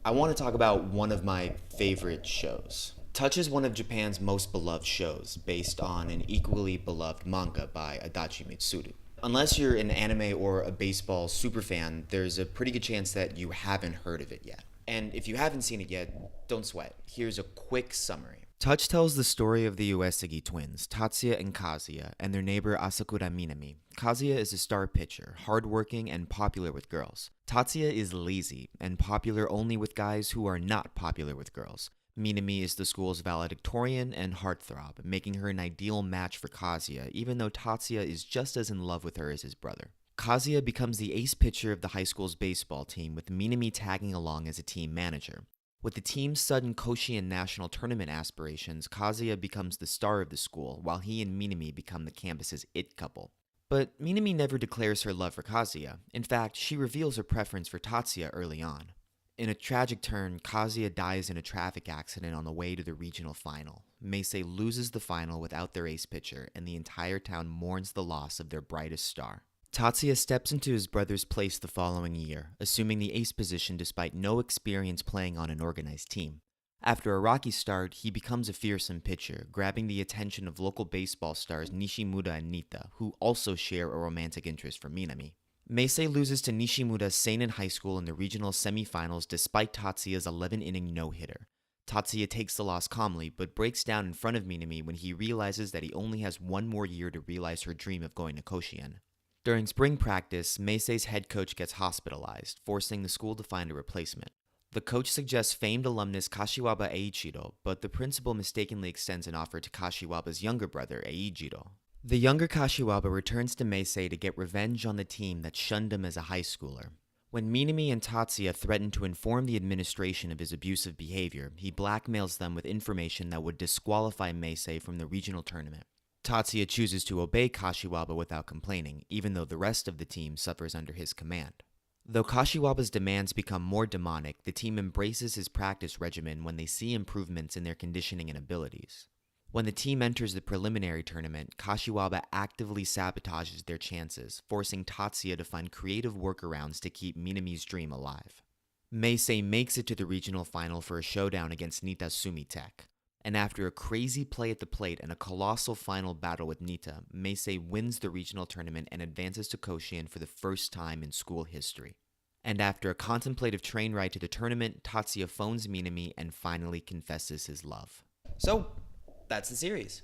I want to talk about one of my favorite shows. Touch is one of Japan's most beloved shows, based on an equally beloved manga by Adachi Mitsuru. Unless you're an anime or a baseball superfan, there's a pretty good chance that you haven't heard of it yet. And if you haven't seen it yet, don't sweat. Here's a quick summary. Touch tells the story of the Uesagi twins, Tatsuya and Kazuya, and their neighbor Asakura Minami. Kazuya is a star pitcher, hardworking and popular with girls. Tatsuya is lazy and popular only with guys who are not popular with girls. Minami is the school's valedictorian and heartthrob, making her an ideal match for Kazuya, even though Tatsuya is just as in love with her as his brother. Kazuya becomes the ace pitcher of the high school's baseball team, with Minami tagging along as a team manager. With the team's sudden Koshien national tournament aspirations, Kazuya becomes the star of the school, while he and Minami become the campus's it couple. But Minami never declares her love for Kazuya. In fact, she reveals her preference for Tatsuya early on. In a tragic turn, Kazuya dies in a traffic accident on the way to the regional final. Meisei loses the final without their ace pitcher, and the entire town mourns the loss of their brightest star. Tatsuya steps into his brother's place the following year, assuming the ace position despite no experience playing on an organized team. After a rocky start, he becomes a fearsome pitcher, grabbing the attention of local baseball stars Nishimura and Nita, who also share a romantic interest for Minami. Meisei loses to Nishimura Seinen High School in the regional semifinals despite Tatsuya's 11-inning no-hitter. Tatsuya takes the loss calmly, but breaks down in front of Minami when he realizes that he only has one more year to realize her dream of going to Koshien. During spring practice, Meisei's head coach gets hospitalized, forcing the school to find a replacement. The coach suggests famed alumnus Kashiwaba Eiichiro, but the principal mistakenly extends an offer to Kashiwaba's younger brother, Eijiro. The younger Kashiwaba returns to Meisei to get revenge on the team that shunned him as a high schooler. When Minami and Tatsuya threaten to inform the administration of his abusive behavior, he blackmails them with information that would disqualify Meisei from the regional tournament. Tatsuya chooses to obey Kashiwaba without complaining, even though the rest of the team suffers under his command. Though Kashiwaba's demands become more demonic, the team embraces his practice regimen when they see improvements in their conditioning and abilities. When the team enters the preliminary tournament, Kashiwaba actively sabotages their chances, forcing Tatsuya to find creative workarounds to keep Minami's dream alive. Meisei makes it to the regional final for a showdown against Nita Sumitech. And after a crazy play at the plate and a colossal final battle with Nita, Meisei wins the regional tournament and advances to Koshien for the first time in school history. And after a contemplative train ride to the tournament, Tatsuya phones Minami and finally confesses his love. So, that's the series.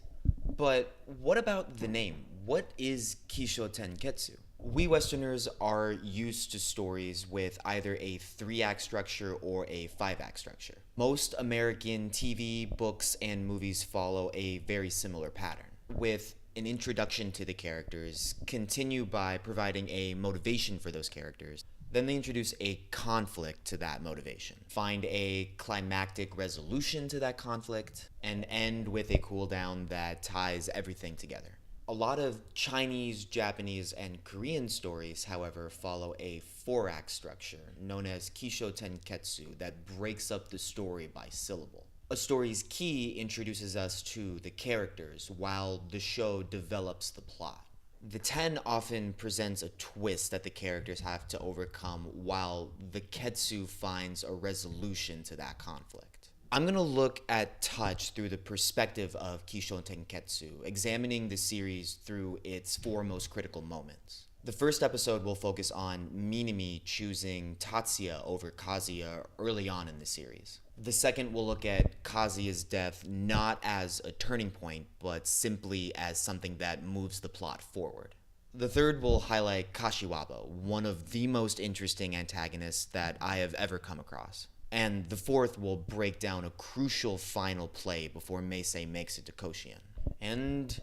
But what about the name? What is Kishōtenketsu? We Westerners are used to stories with either a 3-act structure or a 5-act structure. Most American TV, books, and movies follow a very similar pattern, with an introduction to the characters, continue by providing a motivation for those characters, then they introduce a conflict to that motivation, find a climactic resolution to that conflict, and end with a cooldown that ties everything together. A lot of Chinese, Japanese, and Korean stories, however, follow a 4-act structure known as Kishōtenketsu that breaks up the story by syllable. A story's key introduces us to the characters while the show develops the plot. The 10 often presents a twist that the characters have to overcome while the Ketsu finds a resolution to that conflict. I'm going to look at Touch through the perspective of Kishōtenketsu, examining the series through its 4 most critical moments. The first episode will focus on Minami choosing Tatsuya over Kazuya early on in the series. The second will look at Kazuya's death not as a turning point, but simply as something that moves the plot forward. The third will highlight Kashiwaba, one of the most interesting antagonists that I have ever come across. And the fourth will break down a crucial final play before Meisei makes it to Koshien. And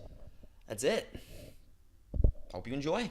that's it. Hope you enjoy.